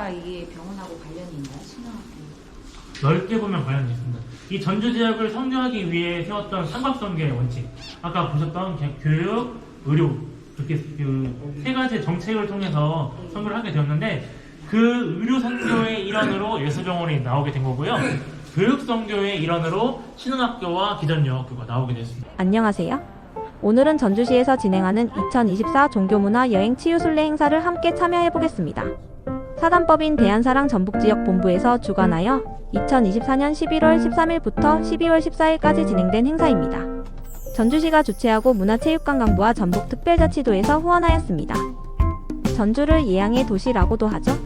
전주가 이게 병원하고 관련이 있나요? 신흥학교? 넓게 보면 관련이 있습니다. 이 전주 지역을 성장하기 위해 세웠던 삼각성계의 원칙, 아까 보셨던 교육, 의료 이렇게 그 세 가지 정책을 통해서 선거를 하게 되었는데, 그 의료 선교의 일환으로 예수병원이 나오게 된 거고요. 교육 선교의 일환으로 신흥학교와 기전여학교가 나오게 됐습니다. 안녕하세요. 오늘은 전주시에서 진행하는 2024 종교문화 여행치유순례 행사를 함께 참여해보겠습니다. 사단법인 대한사랑 전북지역본부에서 주관하여 2024년 11월 13일부터 12월 14일까지 진행된 행사입니다. 전주시가 주최하고 문화체육관광부와 전북특별자치도에서 후원하였습니다. 전주를 예양의 도시라고도 하죠.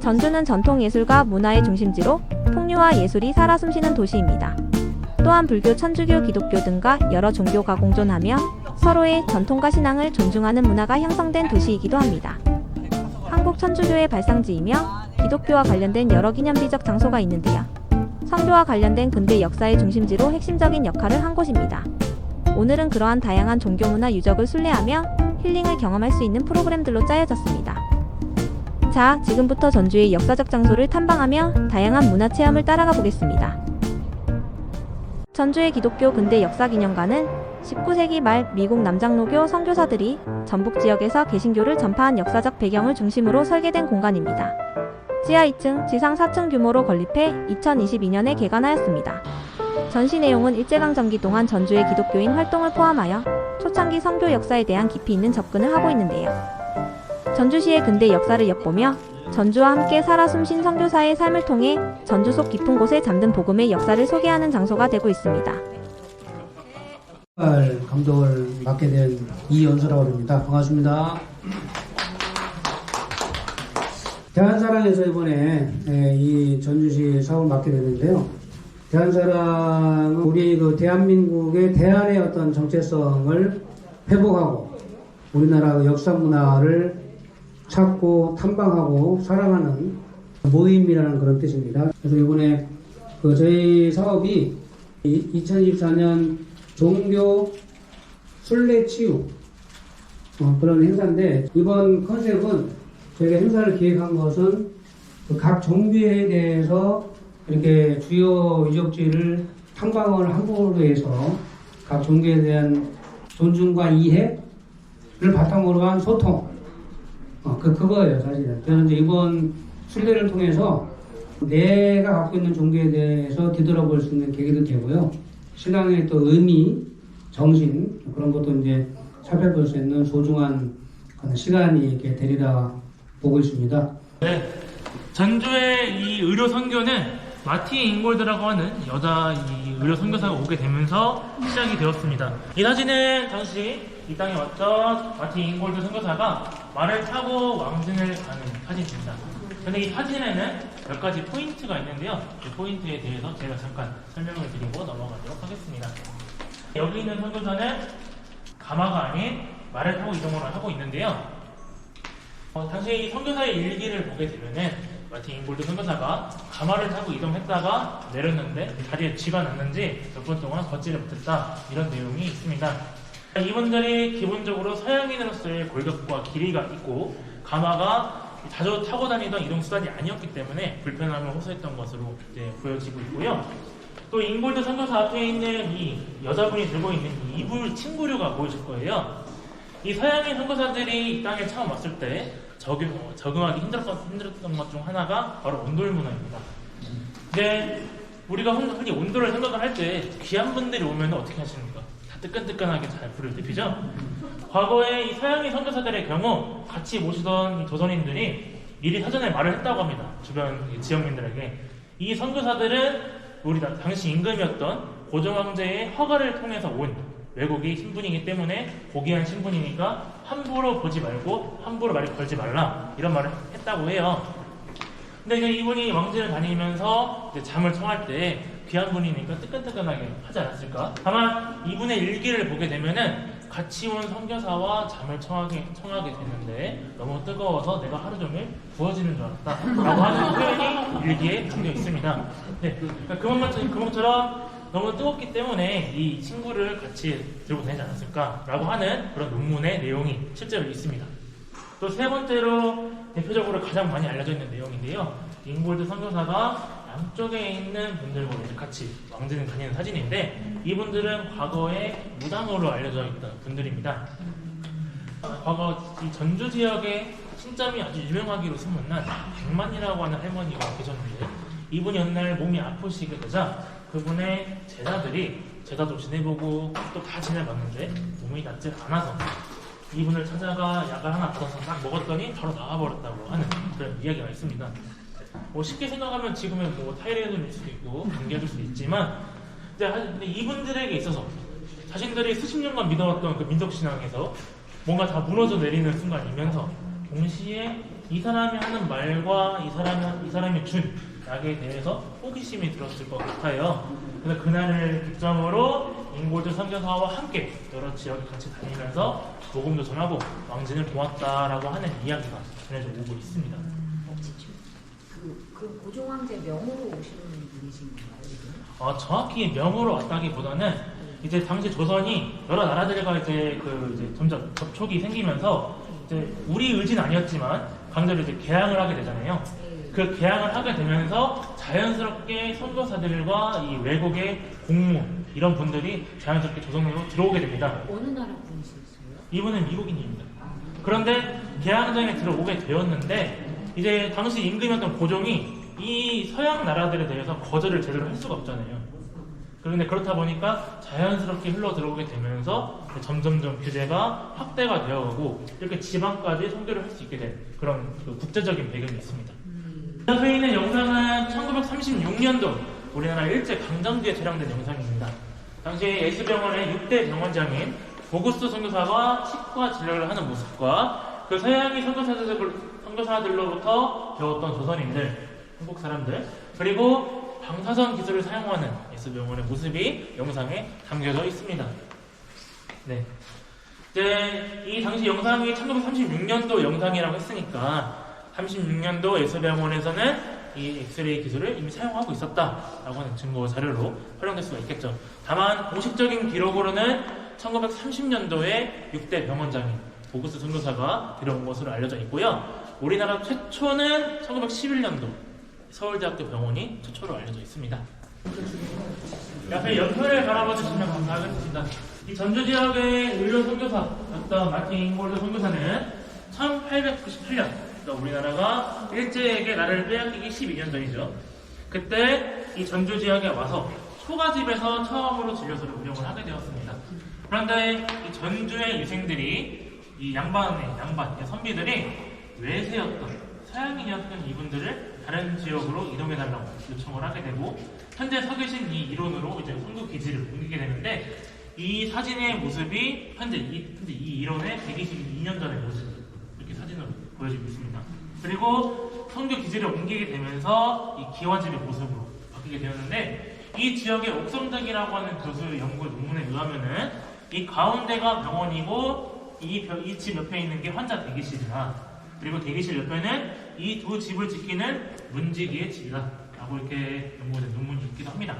전주는 전통예술과 문화의 중심지로 풍류와 예술이 살아 숨쉬는 도시입니다. 또한 불교, 천주교, 기독교 등과 여러 종교가 공존하며 서로의 전통과 신앙을 존중하는 문화가 형성된 도시이기도 합니다. 한국 천주교의 발상지이며 기독교와 관련된 여러 기념비적 장소가 있는데요. 선교와 관련된 근대 역사의 중심지로 핵심적인 역할을 한 곳입니다. 오늘은 그러한 다양한 종교문화 유적을 순례하며 힐링을 경험할 수 있는 프로그램들로 짜여졌습니다. 자, 지금부터 전주의 역사적 장소를 탐방하며 다양한 문화체험을 따라가 보겠습니다. 전주의 기독교 근대 역사기념관은 19세기 말 미국 남장로교 선교사들이 전북 지역에서 개신교를 전파한 역사적 배경을 중심으로 설계된 공간입니다. 지하 2층, 지상 4층 규모로 건립해 2022년에 개관하였습니다. 전시 내용은 일제강점기 동안 전주의 기독교인 활동을 포함하여 초창기 선교 역사에 대한 깊이 있는 접근을 하고 있는데요. 전주시의 근대 역사를 엿보며 전주와 함께 살아 숨쉰 선교사의 삶을 통해 전주 속 깊은 곳에 잠든 복음의 역사를 소개하는 장소가 되고 있습니다. 감독을 맡게 된 이연수라고 합니다. 반갑습니다. 대한사랑에서 이번에 이 전주시 사업을 맡게 됐는데요. 대한사랑은 우리 대한민국의 대안의 어떤 정체성을 회복하고 우리나라 역사 문화를 찾고 탐방하고 사랑하는 모임이라는 그런 뜻입니다. 그래서 이번에 저희 사업이 2024년 종교 순례 치유 그런 행사인데, 이번 컨셉은 저희가 행사를 기획한 것은 각 종교에 대해서 이렇게 주요 유적지를 탐방을 함으로 해서 각 종교에 대한 존중과 이해를 바탕으로 한 소통, 그거예요, 사실은. 그래서 이제 이번 순례를 통해서 내가 갖고 있는 종교에 대해서 뒤돌아볼 수 있는 계기도 되고요. 신앙의 또 의미, 정신, 그런 것도 이제 살펴볼 수 있는 소중한 그런 시간이 이렇게 되리라 보고 있습니다. 네, 전주의 이 의료 선교는 마티 잉골드라고 하는 여자 이 의료 선교사가 오게 되면서 시작이 되었습니다. 이 사진은 당시 이 땅에 왔던 마티 잉골드 선교사가 말을 타고 왕진을 가는 사진입니다. 근데 이 사진에는 몇 가지 포인트가 있는데요. 그 포인트에 대해서 제가 잠깐 설명을 드리고 넘어가도록 하겠습니다. 여기 있는 선교사는 가마가 아닌 말을 타고 이동을 하고 있는데요. 당시 이 선교사의 일기를 보게 되면은 마틴 잉골드 선교사가 가마를 타고 이동했다가 내렸는데 다리에 쥐가 났는지 몇 분 동안 걷지를 못했다, 이런 내용이 있습니다. 이분들이 기본적으로 서양인으로서의 골격과 길이가 있고 가마가 자주 타고 다니던 이동수단이 아니었기 때문에 불편함을 호소했던 것으로 이제 보여지고 있고요. 또 잉골드 선교사 앞에 있는 이 여자분이 들고 있는 이 이불 침구류가 보이실 거예요. 이 서양인 선교사들이 이 땅에 처음 왔을 때 적응하기 힘들었던 것 중 하나가 바로 온돌 문화입니다. 근데 우리가 흔히 온돌을 생각을 할 때 귀한 분들이 오면 어떻게 하십니까? 다 뜨끈뜨끈하게 잘 불을 지피죠? 과거에 이 서양인 선교사들의 경우 같이 모시던 이 조선인들이 미리 사전에 말을 했다고 합니다. 주변 지역민들에게. 이 선교사들은 우리 당시 임금이었던 고종황제의 허가를 통해서 온 외국인 신분이기 때문에 고귀한 신분이니까 함부로 보지 말고 함부로 말을 걸지 말라, 이런 말을 했다고 해요. 근데 이제 이분이 왕진을 다니면서 이제 잠을 청할 때 귀한 분이니까 뜨끈뜨끈하게 하지 않았을까? 다만 이분의 일기를 보게 되면은 같이 온 선교사와 잠을 청하게 됐는데 너무 뜨거워서 내가 하루 종일 구워지는 줄 알았다 라고 하는 표현이 일기에 담겨 있습니다. 네, 그것처럼 너무 뜨겁기 때문에 이 친구를 같이 들고 다니지 않았을까 라고 하는 그런 논문의 내용이 실제로 있습니다. 또 세 번째로 대표적으로 가장 많이 알려져 있는 내용인데요. 잉골드 선교사가 양쪽에 있는 분들과 이제 같이 왕진을 다니는 사진인데 이분들은 과거에 무당으로 알려져 있던 분들입니다. 과거 이 전주 지역에 신점이 아주 유명하기로 소문난 백만이라고 하는 할머니가 계셨는데 이분이 어느 날 몸이 아프시게 되자 그분의 제자들이 제자도 지내보고 또 다 지내봤는데 몸이 낫지 않아서 이분을 찾아가 약을 하나 받아서 딱 먹었더니 바로 나와버렸다고 하는 그런 이야기가 있습니다. 뭐 쉽게 생각하면 지금은 뭐 타이레놀일 수도 있고 감기일 수도 있지만 근데 이분들에게 있어서 자신들이 수십 년간 믿어왔던 그 민족신앙에서 뭔가 다 무너져 내리는 순간이면서 동시에 이 사람이 하는 말과 이 사람이 준 약에 대해서 호기심이 들었을 것 같아요. 그래서 그날을 기점으로 잉골드 선교사와 함께 여러 지역에 같이 다니면서 복음도 전하고 왕진을 보았다라고 하는 이야기가 전해져 오고 있습니다. 그 고종황제 명으로 오시는 분이신 건가요? 정확히 명으로 왔다기보다는 이제 당시 조선이 여러 나라들과 이제 점점 접촉이 생기면서 이제 우리 의지는 아니었지만 강제로 이제 개항을 하게 되잖아요. 그 개항을 하게 되면서 자연스럽게 선교사들과 이 외국의 공무 이런 분들이 자연스럽게 조선으로 들어오게 됩니다. 어느 나라 분이셨어요? 이분은 미국인입니다. 그런데 개항전에 들어오게 되었는데 이제 당시 임금이었던 고종이 이 서양 나라들에 대해서 거절을 제대로 할 수가 없잖아요. 그런데 그렇다 보니까 자연스럽게 흘러 들어오게 되면서 점점점 규제가 확대가 되어가고 이렇게 지방까지 선교를 할 수 있게 된 그런 국제적인 배경이 있습니다. 앞에 있는 영상은 1936년도 우리나라 일제 강점기에 촬영된 영상입니다. 당시에 예수병원의 6대 병원장인 보구스 선교사가 치과 진료를 하는 모습과 그 서양의 선교사들로부터 배웠던 조선인들, 한국 사람들, 그리고 방사선 기술을 사용하는 예수병원의 모습이 영상에 담겨져 있습니다. 네. 이제 이 당시 영상이 1936년도 영상이라고 했으니까 36년도 예수병원에서는 이 엑스레이 기술을 이미 사용하고 있었다라고 하는 증거 자료로 활용될 수가 있겠죠. 다만 공식적인 기록으로는 1930년도에 6대 병원장인 보구스 선교사가 들어온 것으로 알려져 있고요. 우리나라 최초는 1911년도 서울대학교 병원이 최초로 알려져 있습니다. 앞에 연표를 바라봐 주시면 감사하겠습니다. 이 전주 지역의 의료 선교사였던 마틴 잉골드 선교사는 1898년 우리나라가 일제에게 나라를 빼앗기기 12년 전이죠. 그때 이 전주 지역에 와서 초가집에서 처음으로 진료소를 운영을 하게 되었습니다. 그런데 이 전주의 유생들이 이 선비들이 외세였던 서양인이었던 이분들을 다른 지역으로 이동해달라고 요청을 하게 되고 현재 서 계신 이 일원으로 이제 선교 기지를 옮기게 되는데 이 사진의 모습이 현재 이 일원의 122년 전의 모습 이렇게 사진으로 보여지고 있습니다. 그리고 선교 기지를 옮기게 되면서 이 기와집의 모습으로 바뀌게 되었는데 이 지역의 옥성덕이라고 하는 교수 연구 논문에 의하면은 이 가운데가 병원이고 이 집 옆에 있는 게 환자 대기실이나 그리고 대기실 옆에는 이 두 집을 지키는 문지기의 집이다 라고 이렇게 연구된 논문이 있기도 합니다.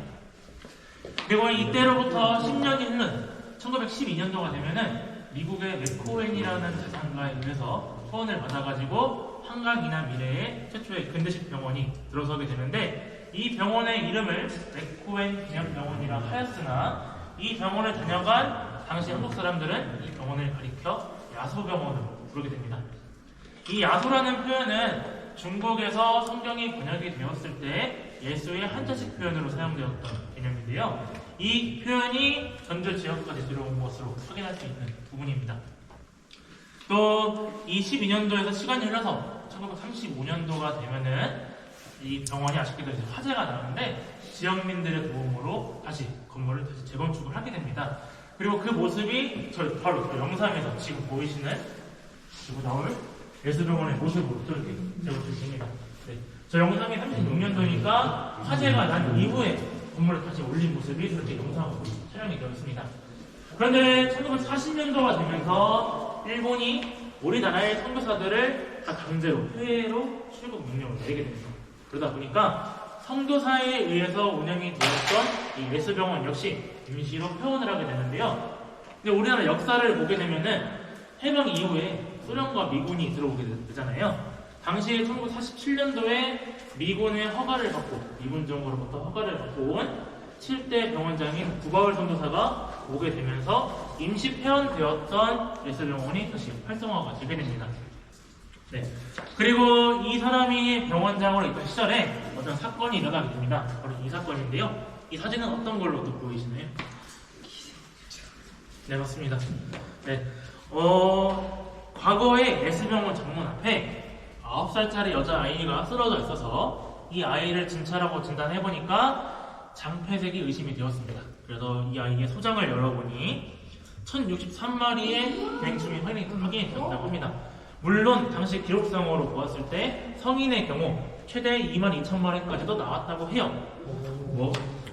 그리고 이때로부터 10년이 흐른 1912년도가 되면은 미국의 맥코웬이라는 재산가에 의해서 후원을 받아가지고 한강이나 미래의 최초의 근대식 병원이 들어서게 되는데 이 병원의 이름을 맥코웬 기념병원이라 하였으나 이 병원을 다녀간 당시 한국 사람들은 이 병원을 가리켜 야소병원으로 부르게 됩니다. 이 야소라는 표현은 중국에서 성경이 번역이 되었을 때 예수의 한자식 표현으로 사용되었던 개념인데요. 이 표현이 전주 지역까지 들어온 것으로 확인할 수 있는 부분입니다. 또 이 12년도에서 시간이 흘러서 1935년도가 되면은 이 병원이 아쉽게도 이제 화재가 나는데 지역민들의 도움으로 다시 건물을 다시 재건축을 하게 됩니다. 그리고 그 모습이 바로 저 영상에서 지금 보이시는 지금 나올 예수병원의 모습으로 이렇게 재건축이 됩니다. 네. 저 영상이 36년도니까 화재가 난 이후에 건물을 다시 올린 모습이 저렇게 영상으로 촬영이 되었습니다. 그런데 1940년도가 되면서 일본이 우리나라의 선교사들을 다 강제로 해외로 출국 명령을 내리게 됩니다. 그러다 보니까 선교사에 의해서 운영이 되었던 이 예수병원 역시 임시로 폐원을 하게 되는데요. 근데 우리나라 역사를 보게 되면은 해방 이후에 소련과 미군이 들어오게 되잖아요. 당시 1947년도에 미군의 허가를 받고, 미군 정부로부터 허가를 받고 온 7대 병원장인 구바울 선교사가 오게 되면서 임시 폐원되었던 예수병원이 다시 활성화가 되게 됩니다. 네. 그리고 이 사람이 병원장으로 있던 시절에 어떤 사건이 일어나게 됩니다. 바로 이 사건인데요. 이 사진은 어떤 걸로 또 보이시나요? 네, 맞습니다. 네. 과거에 예수병원 정문 앞에 9살짜리 여자아이가 쓰러져 있어서 이 아이를 진찰하고 진단해보니까 장폐색이 의심이 되었습니다. 그래서 이 아이의 소장을 열어보니 1063마리의 맹충이 확인이 된다고 합니다. 물론 당시 기록상으로 보았을 때 성인의 경우 최대 22,000마리까지도 나왔다고 해요.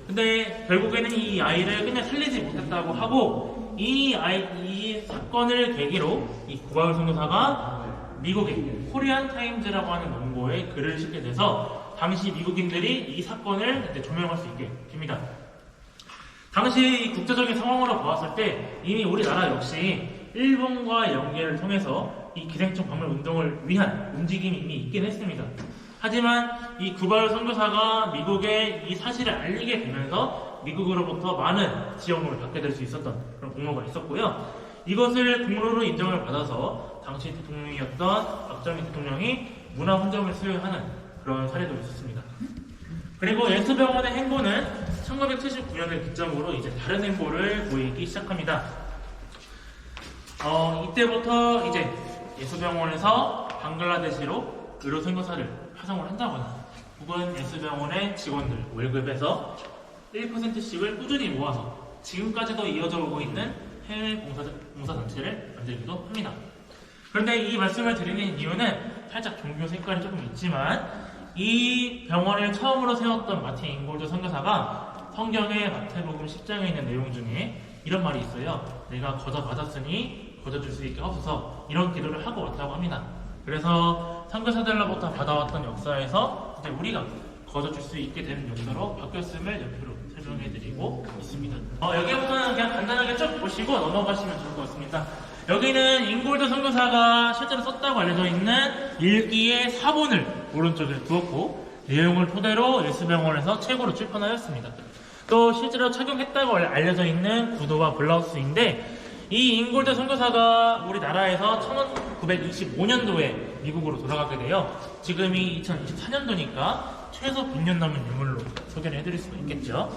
근데 결국에는 이 아이를 그냥 살리지 못했다고 하고, 이 사건을 계기로 이 구바울 선교사가 미국의 코리안 타임즈라고 하는 원고에 글을 싣게 돼서 당시 미국인들이 이 사건을 조명할 수 있게 됩니다. 당시 국제적인 상황으로 보았을 때 이미 우리나라 역시 일본과 연계를 통해서 이 기생충 박멸 운동을 위한 움직임이 이미 있긴 했습니다. 하지만 이 구바울 선교사가 미국에 이 사실을 알리게 되면서 미국으로부터 많은 지원금을 받게 될 수 있었던 그런 공로가 있었고요. 이것을 공로로 인정을 받아서 당시 대통령이었던 박정희 대통령이 문화훈장을 수여하는 그런 사례도 있었습니다. 그리고 예수병원의 행보는 1979년을 기점으로 이제 다른 행보를 보이기 시작합니다. 이때부터 이제 예수병원에서 방글라데시로 의료 선교사를 파송을 한다거나, 혹은 예수병원의 직원들 월급에서 1%씩을 꾸준히 모아서 지금까지도 이어져 오고 있는 해외 봉사단체를 만들기도 합니다. 그런데 이 말씀을 드리는 이유는 살짝 종교 색깔이 조금 있지만, 이 병원을 처음으로 세웠던 마틴 잉골드 선교사가 성경의 마태복음 10장에 있는 내용 중에 이런 말이 있어요. 내가 거저 받았으니 거저 줄 수 있게 없어서, 이런 기도를 하고 왔다고 합니다. 그래서 선교사들로부터 받아왔던 역사에서 이제 우리가 거저 줄 수 있게 되는 역사로 바뀌었음을 옆으로 설명해드리고 있습니다. 여기부터는 그냥 간단하게 쭉 보시고 넘어가시면 좋을 것 같습니다. 여기는 잉골드 선교사가 실제로 썼다고 알려져 있는 일기의 사본을 오른쪽에 두었고, 내용을 토대로 예수병원에서 책으로 출판하였습니다. 또 실제로 착용했다고 알려져 있는 구두와 블라우스인데, 이 잉골드 선교사가 우리나라에서 1925년도에 미국으로 돌아가게 돼요. 지금이 2024년도니까 최소 100년 남은 유물로 소개를 해드릴 수가 있겠죠.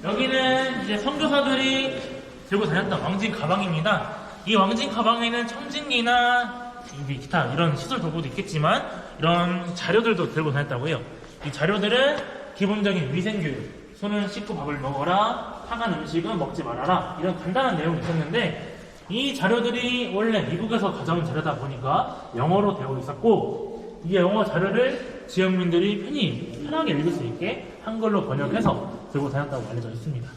여기는 이제 선교사들이 들고 다녔던 왕진 가방입니다. 이 왕진 가방에는 청진기나 기타 이런 시설 도구도 있겠지만 이런 자료들도 들고 다녔다고 해요. 이 자료들은 기본적인 위생교육, 손은 씻고 밥을 먹어라, 타간 음식은 먹지 말아라, 이런 간단한 내용이 있었는데, 이 자료들이 원래 미국에서 가져온 자료다 보니까 영어로 되어 있었고, 이 영어 자료를 지역민들이 편하게 읽을 수 있게 한글로 번역해서 들고 다녔다고 알려져 있습니다.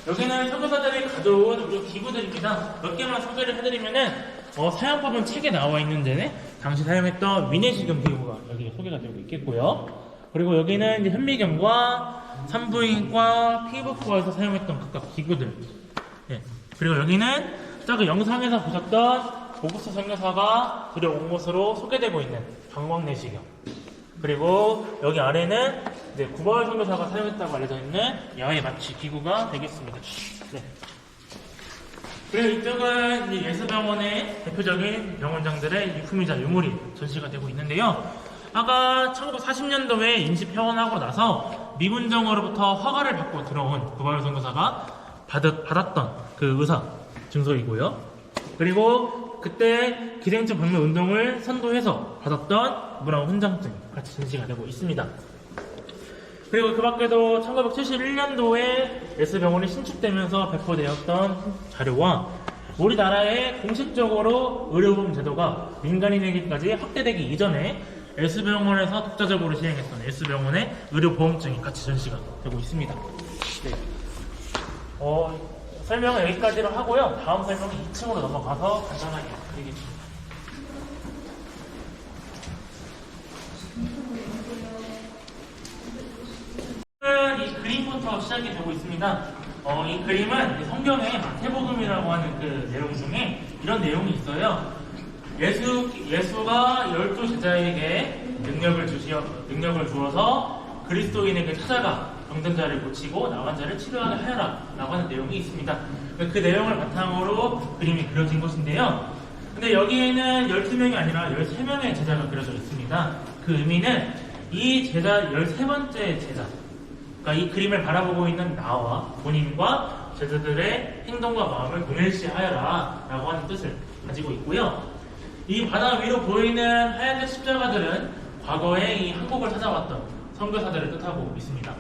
여기는 선교사들이 가져온 기구들입니다. 몇 개만 소개를 해드리면은 사용법은 책에 나와 있는데 당시 사용했던 위내시경 기구가 여기 소개가 되고 있겠고요. 그리고 여기는 이제 현미경과 산부인과 피부과에서 사용했던 각각 기구들. 예. 그리고 여기는 그 영상에서 보셨던 보구스 선교사가 들여온 것으로 소개되고 있는 방광내시경. 그리고 여기 아래는 이제 구바울 선교사가 사용했다고 알려져 있는 야외 마취 기구가 되겠습니다. 네. 그리고 이쪽은 이제 예수병원의 대표적인 병원장들의 유품이자 유물이 전시가 되고 있는데요. 아까 1940년도에 임시 폐원하고 나서 미군정으로부터 허가를 받고 들어온 구바울 선교사가 받았던 그 의사 증서이고요. 그리고 그때 기생충 박멸 운동을 선도해서 받았던 문화훈장증 같이 전시가 되고 있습니다. 그리고 그 밖에도 1971년도에 예수병원이 신축되면서 배포되었던 자료와 우리나라의 공식적으로 의료보험 제도가 민간인에게까지 확대되기 이전에 예수병원에서 독자적으로 시행했던 예수병원의 의료보험증이 같이 전시가 되고 있습니다. 네. 설명은 여기까지로 하고요. 다음 설명은 2층으로 넘어가서 간단하게 드리겠습니다. 이 그림부터 시작이 되고 있습니다. 이 그림은 성경의 마태복음이라고 하는 그 내용 중에 이런 내용이 있어요. 예수가 12 제자에게 능력을 주어서 그리스도인에게 찾아가 병든 자를 고치고 나간 자를 치료하게 하여라 라고 하는 내용이 있습니다. 그 내용을 바탕으로 그림이 그려진 것인데요. 근데 여기에는 12명이 아니라 13명의 제자가 그려져 있습니다. 그 의미는 이 제자 13번째 제자, 그러니까 이 그림을 바라보고 있는 나와 본인과 제자들의 행동과 마음을 동일시하여라 라고 하는 뜻을 가지고 있고요. 이 바다 위로 보이는 하얀색 십자가들은 과거에 이 한국을 찾아왔던 선교사들을 뜻하고 있습니다.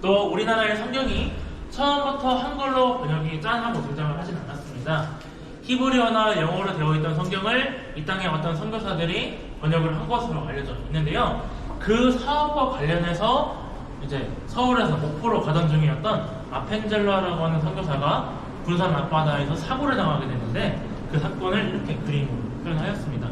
또 우리나라의 성경이 처음부터 한글로 번역이 짠하고 등장을 하진 않았습니다. 히브리어나 영어로 되어 있던 성경을 이 땅에 왔던 선교사들이 번역을 한 것으로 알려져 있는데요. 그 사업과 관련해서 이제 서울에서 목포로 가던 중이었던 아펜젤라라고 하는 선교사가 군산 앞바다에서 사고를 당하게 됐는데 그 사건을 이렇게 그림으로 표현하였습니다.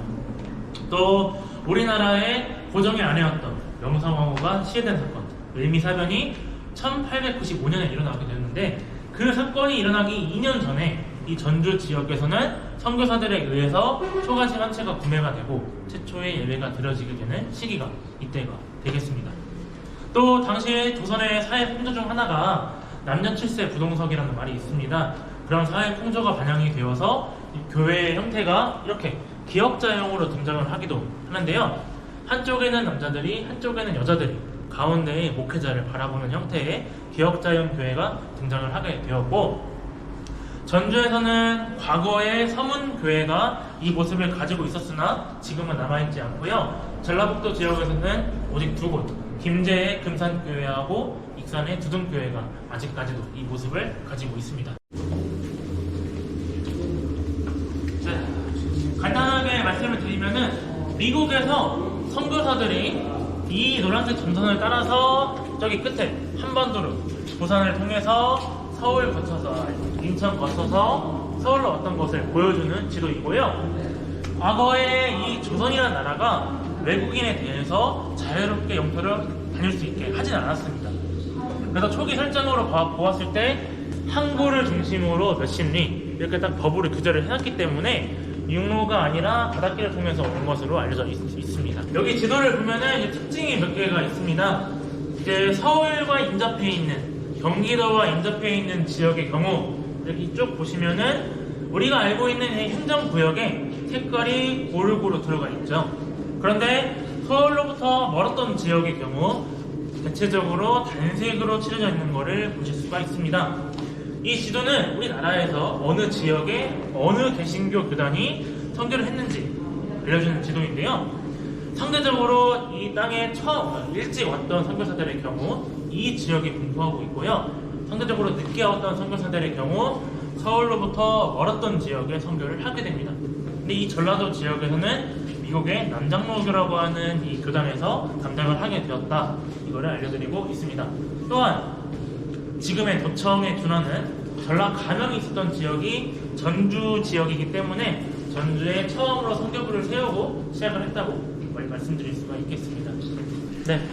또 우리나라의 고종의 아내였던 명성황후가 시해된 사건, 을미사변이 1895년에 일어나게 되었는데 그 사건이 일어나기 2년 전에 이 전주 지역에서는 선교사들에 의해서 초가집 한 채가 구매가 되고 최초의 예배가 드려지게 되는 시기가 이때가 되겠습니다. 또 당시 조선의 사회 풍조 중 하나가 남녀 7세 부동석이라는 말이 있습니다. 그런 사회 풍조가 반영이 되어서 교회의 형태가 이렇게 기역자형으로 등장을 하기도 하는데요. 한쪽에는 남자들이 한쪽에는 여자들이 가운데에 목회자를 바라보는 형태의 기역자형 교회가 등장을 하게 되었고, 전주에서는 과거에 서문교회가 이 모습을 가지고 있었으나 지금은 남아있지 않고요. 전라북도 지역에서는 오직 두 곳, 김제의 금산교회하고 익산의 두둥교회가 아직까지도 이 모습을 가지고 있습니다. 자, 간단하게 말씀을 드리면은 미국에서 선교사들이 이 노란색 점선을 따라서 저기 끝에 한반도로 부산을 통해서 서울 거쳐서 인천 거쳐서 서울로 왔던 것을 보여주는 지도이고요. 과거에 이 조선이라는 나라가 외국인에 대해서 자유롭게 영토를 다닐 수 있게 하진 않았습니다. 그래서 초기 설정으로 보았을 때 항구를 중심으로 몇십 리 이렇게 딱 거부를 규제를 해놨기 때문에 육로가 아니라 바닷길을 통해서 온 것으로 알려져 있습니다. 여기 지도를 보면은 특징이 몇 개가 있습니다. 이제 서울과 인접해 있는 경기도와 인접해 있는 지역의 경우 이렇게 이쪽 보시면은 우리가 알고 있는 행정구역에 색깔이 고루고루 들어가 있죠. 그런데 서울로부터 멀었던 지역의 경우 대체적으로 단색으로 칠해져 있는 것을 보실 수가 있습니다. 이 지도는 우리나라에서 어느 지역에 어느 개신교 교단이 선교를 했는지 알려주는 지도인데요. 상대적으로 이 땅에 처음 일찍 왔던 선교사들의 경우 이 지역에 분포하고 있고요. 상대적으로 늦게 왔던 선교사들의 경우 서울로부터 멀었던 지역에 선교를 하게 됩니다. 근데 이 전라도 지역에서는 미국의 남장로교라고 하는 이 교단에서 담당을 하게 되었다. 이거를 알려드리고 있습니다. 또한 지금의 도청에 준하는 전라 가명이 있었던 지역이 전주 지역이기 때문에 전주에 처음으로 선교부를 세우고 시작을 했다고 말씀드릴 수가 있겠습니다. 네,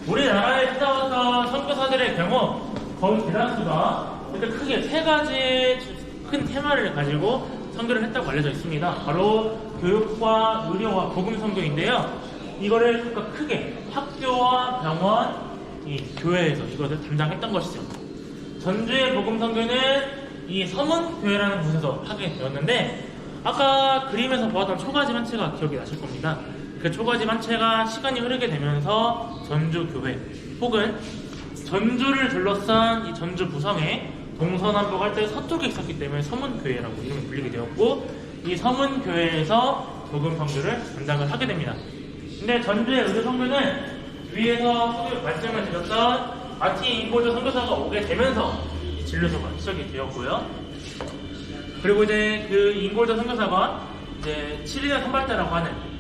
우리나라에 찾아왔던 선교사들의 경우 거의 대다수가 이렇게 크게 세 가지 큰 테마를 가지고 선교를 했다고 알려져 있습니다. 바로 교육과 의료와 복음 선교인데요. 이거를 그러니까 크게 학교와 병원, 이 교회에서 이것을 담당했던 것이죠. 전주의 복음 선교는 이 서문교회라는 곳에서 하게 되었는데 아까 그림에서 보았던 초가집 한 채가 기억이 나실 겁니다. 그 초가집 한 채가 시간이 흐르게 되면서 전주교회 혹은 전주를 둘러싼 이 전주 부성에 동서남북 할 때 서쪽에 있었기 때문에 서문교회라고 이름을 불리게 되었고 이 서문교회에서 복음 선교를 담당을 하게 됩니다. 근데 전주의 의료 선교는 위에서 말씀을 드렸던 마티 잉골드 선교사가 오게 되면서 진료소가 시작이 되었고요. 그리고 이제 그 잉골드 선교사가 이제 7일의 선발대라고 하는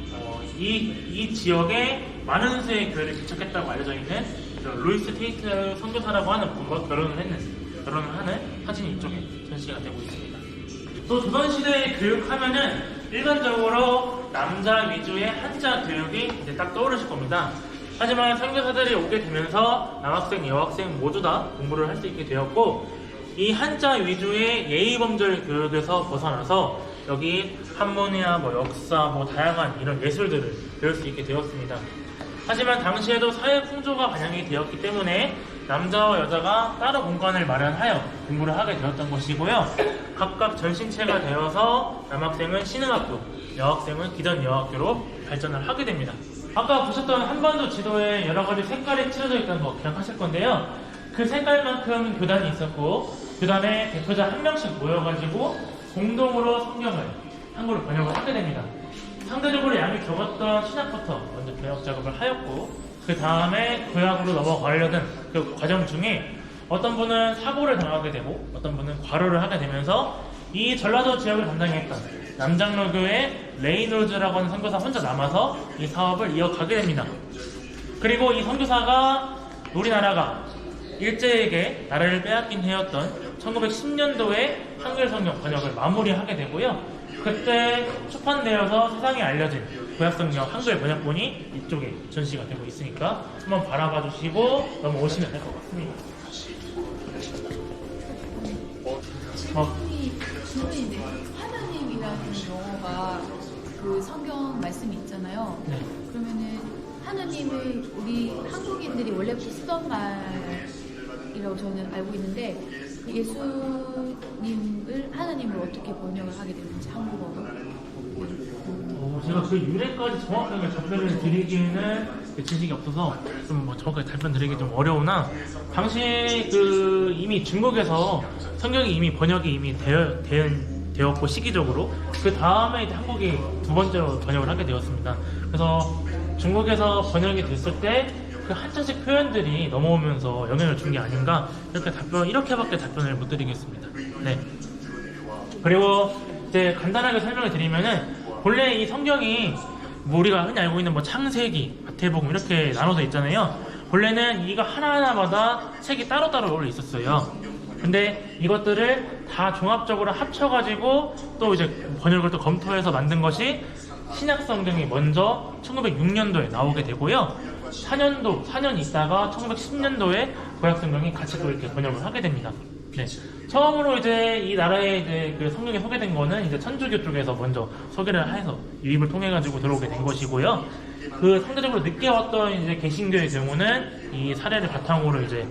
이 지역에 많은 수의 교회를 개척했다고 알려져 있는 루이스 테이트 선교사라고 하는 분과 결혼을 하는 사진이 이쪽에 전시가 되고 있습니다. 또 조선시대의 교육하면은 일반적으로 남자 위주의 한자 교육이 이제 딱 떠오르실 겁니다. 하지만 선교사들이 오게 되면서 남학생, 여학생 모두 다 공부를 할 수 있게 되었고 이 한자 위주의 예의범절 교육에서 벗어나서 여기 한문이나 뭐 역사, 뭐 다양한 이런 예술들을 배울 수 있게 되었습니다. 하지만 당시에도 사회 풍조가 반영이 되었기 때문에 남자와 여자가 따로 공간을 마련하여 공부를 하게 되었던 것이고요. 각각 전신체가 되어서 남학생은 신흥학교, 여학생은 기존여학교로 발전을 하게 됩니다. 아까 보셨던 한반도 지도에 여러 가지 색깔이 칠해져 있다는 거 기억하실 건데요. 그 색깔만큼 교단이 있었고 교단에 대표자 한 명씩 모여가지고 공동으로 성경을 한글로 번역을 하게 됩니다. 상대적으로 양이 적었던 신학부터 먼저 번역 작업을 하였고 그 다음에 구약으로 넘어가려던 그 과정 중에 어떤 분은 사고를 당하게 되고 어떤 분은 과로를 하게 되면서 이 전라도 지역을 담당했던 남장로교의 레이놀즈라고 하는 선교사 혼자 남아서 이 사업을 이어가게 됩니다. 그리고 이 선교사가 우리나라가 일제에게 나라를 빼앗긴 해였던 1910년도에 한글 성경 번역을 마무리하게 되고요. 그때 출판되어서 세상에 알려진 구약성경 한글 번역본이 이쪽에 전시가 되고 있으니까 한번 바라봐 주시고 넘어오시면 될 것 같습니다. 질문인데 하나님이라는 용어가 그 성경 말씀이 있잖아요. 네. 그러면은 하나님을 우리 한국인들이 원래부터 쓰던 말이라고 저는 알고 있는데 그 예수님을 하나님을 어떻게 번역을 하게 되는지 한국어로. 제가 그 유래까지 정확하게 답변을 드리기에는 지식이 없어서 좀 뭐 정확하게 답변 드리기 좀 어려우나 당시 그 이미 중국에서 성경이 이미 번역이 이미 되었고 시기적으로 그 다음에 이제 한국이 두 번째로 번역을 하게 되었습니다. 그래서 중국에서 번역이 됐을 때 그 한자식 표현들이 넘어오면서 영향을 준 게 아닌가 이렇게밖에 답변을 못 드리겠습니다. 네. 그리고 이제 간단하게 설명을 드리면은 본래 이 성경이 뭐 우리가 흔히 알고 있는 뭐 창세기, 마태복음 이렇게 나눠져 있잖아요. 본래는 이거 하나하나마다 책이 따로따로 올려 있었어요. 근데 이것들을 다 종합적으로 합쳐가지고 또 이제 번역을 또 검토해서 만든 것이 신약 성경이 먼저 1906년도에 나오게 되고요. 4년 있다가 1910년도에 구약 성경이 같이 또 이렇게 번역을 하게 됩니다. 네. 처음으로 이제 이 나라에 이제 그 성경에 소개된 거는 이제 천주교 쪽에서 먼저 소개를 해서 유입을 통해 가지고 들어오게 된 것이고요. 그 상대적으로 늦게 왔던 이제 개신교의 경우는 이 사례를 바탕으로 이제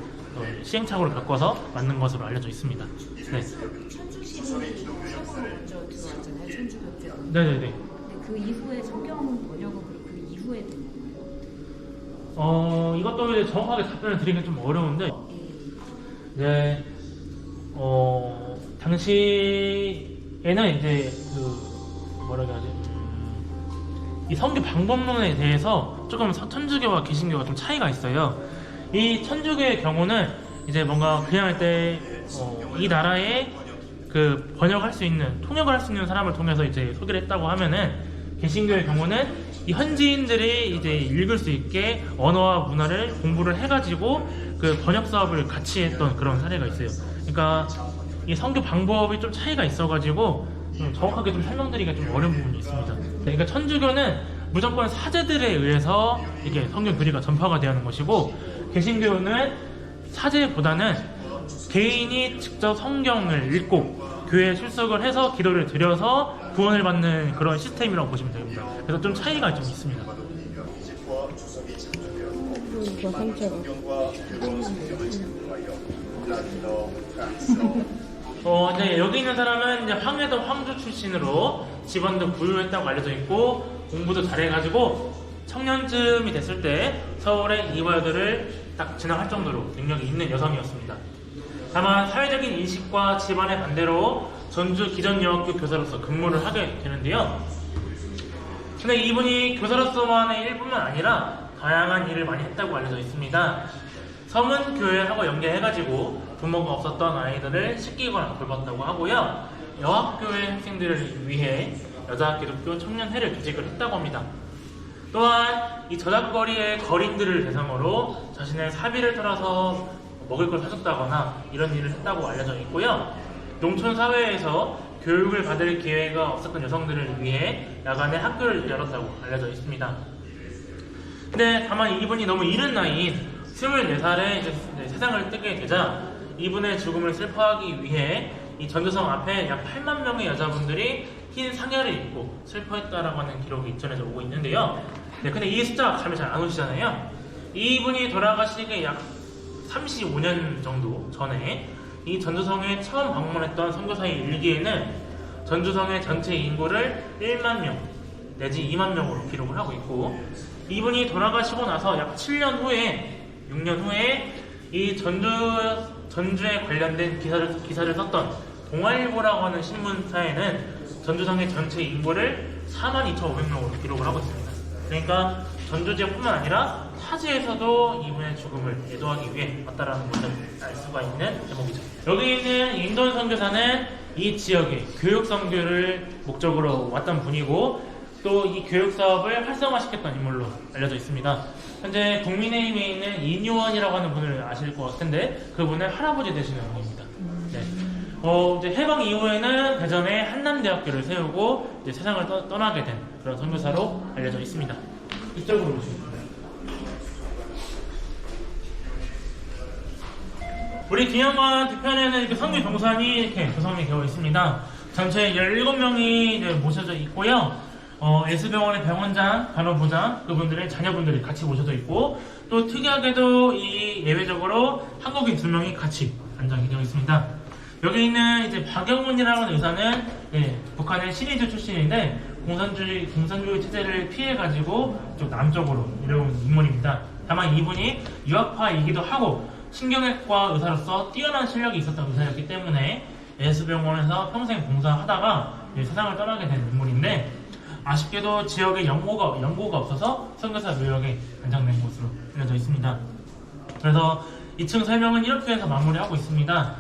시행착오를 겪어서 만든 것으로 알려져 있습니다. 네. 천주시를 처음으로 먼저 들어왔잖아요. 천주교 때. 네네네. 근데 그 이후에 성경 번역은 그 이후에 된 건가요? 이것도 이제 정확하게 답변을 드리기는 좀 어려운데, 네, 당시에는 이제 뭐라고 해야지, 이 성교 방법론에 대해서 조금 천주교와 개신교가 좀 차이가 있어요. 이 천주교의 경우는 이제 뭔가 그냥 할 때 이 나라에 그 번역할 수 있는 통역을 할 수 있는 사람을 통해서 이제 소개를 했다고 하면은 개신교의 경우는 이 현지인들이 이제 읽을 수 있게 언어와 문화를 공부를 해가지고 그 번역 사업을 같이 했던 그런 사례가 있어요. 그러니까 이 성교 방법이 좀 차이가 있어가지고 정확하게 좀 설명드리기가 좀 어려운 부분이 있습니다. 그러니까 천주교는 무조건 사제들에 의해서 이게 성경 교리가 전파가 되는 것이고 개신교는 사제보다는 개인이 직접 성경을 읽고 교회에 출석을 해서 기도를 드려서 구원을 받는 그런 시스템이라고 보시면 됩니다. 그래서 좀 차이가 좀 있습니다. 이제 여기 있는 사람은 이제 황해도 황주 출신으로 집안도 부유했다고 알려져 있고 공부도 잘해가지고 청년쯤이 됐을 때 서울의 이화여대를 딱 진학할 정도로 능력이 있는 여성이었습니다. 다만 사회적인 인식과 집안의 반대로 전주 기존여학교 교사로서 근무를 하게 되는데요. 근데 이분이 교사로서만의 일뿐만 아니라 다양한 일을 많이 했다고 알려져 있습니다. 서문교회하고 연계해가지고 부모가 없었던 아이들을 씻기거나 돌봤다고 하고요. 여학교의 학생들을 위해 여자 기독교 청년회를 조직을 했다고 합니다. 또한 이 저작거리의 거린들을 대상으로 자신의 사비를 털어서 먹을 걸 사줬다거나 이런 일을 했다고 알려져 있고요. 농촌 사회에서 교육을 받을 기회가 없었던 여성들을 위해 야간에 학교를 열었다고 알려져 있습니다. 근데 다만 이분이 너무 이른 나이인 24살에 이제 세상을 뜨게 되자 이분의 죽음을 슬퍼하기 위해 이 전주성 앞에 약 8만 명의 여자분들이 흰 상여를 입고 슬퍼했다라고 하는 기록이 전해져 오고 있는데요. 네, 근데 이 숫자가 감이 잘 안 오시잖아요. 이분이 돌아가시기 약 35년 정도 전에 이 전주성에 처음 방문했던 선교사의 일기에는 전주성의 전체 인구를 1만 명 내지 2만 명으로 기록을 하고 있고, 이분이 돌아가시고 나서 약 7년 후에 6년 후에 이 전주에 관련된 기사를 썼던 동아일보라고 하는 신문사에는 전주성의 전체 인구를 42,500명으로 기록을 하고 있습니다. 그러니까 전주 지역뿐만 아니라 타지에서도 이분의 죽음을 애도하기 위해 왔다라는 것을 알 수가 있는 대목이죠. 여기 있는 인돈 선교사는 이 지역의 교육 선교를 목적으로 왔던 분이고, 또 이 교육 사업을 활성화시켰던 인물로 알려져 있습니다. 현재 국민의힘에 있는 이뉴원이라고 하는 분을 아실 것 같은데 그분의 할아버지 되시는 분입니다. 네. 이제 해방 이후에는 대전에 한남대학교를 세우고 이제 세상을 떠나게 된 그런 선교사로 알려져 있습니다. 이쪽으로 오시면 우리 기념관 뒤편에는 이렇게 선교 동산이 이렇게 구성이 되어 있습니다. 전체 17명이 모셔져 있고요. 예수병원의 병원장, 간호부장, 그분들의 자녀분들이 같이 모셔져 있고, 또 특이하게도 이 예외적으로 한국인 2명이 같이 안장이 되어 있습니다. 여기 있는 이제 박영문이라는 의사는 북한의 신의주 출신인데 공산주의 체제를 피해가지고 좀 남쪽으로 내려온 인물입니다. 다만 이분이 유학파이기도 하고 신경외과 의사로서 뛰어난 실력이 있었던 의사였기 때문에 예수병원에서 평생 봉사하다가 세상을 떠나게 된 인물인데, 아쉽게도 지역에 연고가 없어서 선교사 묘역에 안장된 곳으로 알려져 있습니다. 그래서 2층 설명은 이렇게 해서 마무리하고 있습니다.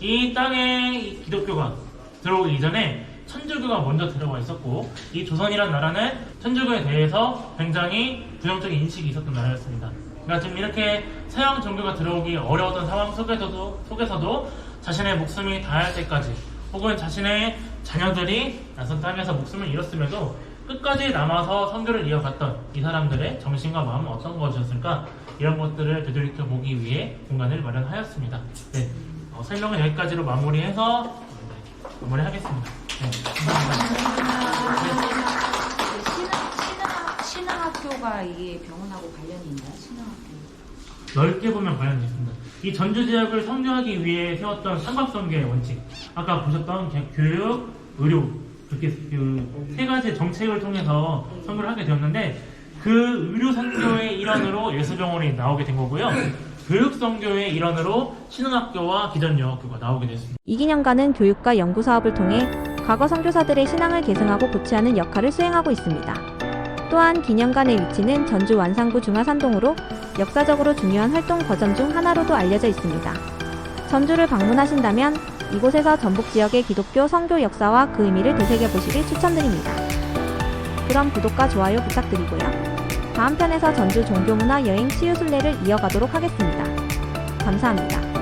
이 땅에 기독교가 들어오기 이전에 천주교가 먼저 들어와 있었고, 이 조선이란 나라는 천주교에 대해서 굉장히 부정적인 인식이 있었던 나라였습니다. 그러니까 지금 이렇게 서양 종교가 들어오기 어려웠던 상황 속에서도 자신의 목숨이 다할 때까지, 혹은 자신의 자녀들이 낯선 땅에서 목숨을 잃었음에도 끝까지 남아서 선교를 이어갔던 이 사람들의 정신과 마음은 어떤 것이었을까, 이런 것들을 되돌이켜 보기 위해 공간을 마련하였습니다. 네, 설명은 여기까지로 마무리해서 마무리하겠습니다. 네, 감사합니다. 신앙학교가 이게 병원하고 관련이 있나요? 신앙학교? 넓게 보면 관련이 있습니다. 이 전주 지역을 선교하기 위해 세웠던 삼각선교의 원칙, 아까 보셨던 교육, 의료, 그렇게 그 세 가지 정책을 통해서 선교를 하게 되었는데, 그 의료 선교의 일환으로 예수병원이 나오게 된 거고요. 교육 선교의 일환으로 신흥학교와 기전여학교가 나오게 됐습니다. 이 기념관은 교육과 연구 사업을 통해 과거 선교사들의 신앙을 계승하고 고취하는 역할을 수행하고 있습니다. 또한 기념관의 위치는 전주 완산구 중화산동으로 역사적으로 중요한 활동 거점 중 하나로도 알려져 있습니다. 전주를 방문하신다면 이곳에서 전북 지역의 기독교 선교 역사와 그 의미를 되새겨보시길 추천드립니다. 그럼 구독과 좋아요 부탁드리고요. 다음 편에서 전주 종교문화 여행 치유순례를 이어가도록 하겠습니다. 감사합니다.